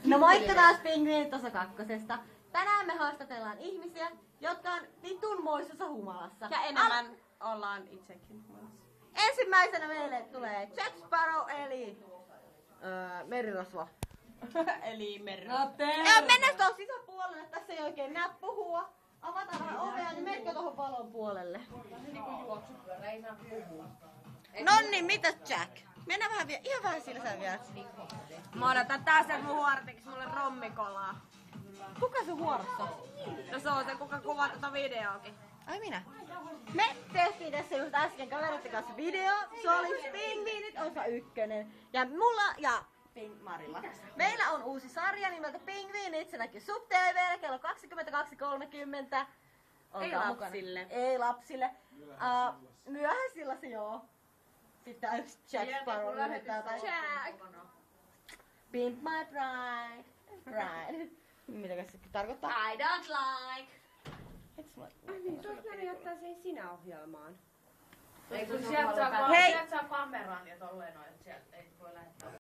No moikka taas Pingviinit osa 2. Tänään me haastatellaan ihmisiä, jotka on vitunmoisessa humalassa. Ja enemmän ollaan itsekin humalassa. Ensimmäisenä meille tulee Jack Sparrow eli merirosvo. Eli merirosvo. Mennään tuohon sisäpuolelle, tässä ei oikein näe puhua. Avataan vähän ovea, niin menkö tuohon valon puolelle. Nonni, mitäs Jack? Mennään vähän vielä, ihan vähän sillä sä vielä. Mä odotan taas sen mun huortiksi mulle rommikolaa. Kuka se huorossa? No se on se, kuka kuvaa tätä videoakin. Ai minä. Me tehtiin tässä just äsken kavereiden kanssa video. Se oli Pingviinit osa 1. Ja mulla ja Marilla. Meillä on uusi sarja nimeltä Pingviinit. Se näkyy SubTV:llä kello 22.30. Ei lapsille. Ei lapsille. Myöhäisillä se joo. Sitten yksi Jack Sparrow lähettää tai... Jack! Pimp my pride. Pride. Mitäkäs se tarkoittaa? I don't like. Niin, tuossa meni ottaa sen sinä ohjelmaan. Ei kun sieltä saa Hei! sieltä saa kameran ja tolleen noin sieltä.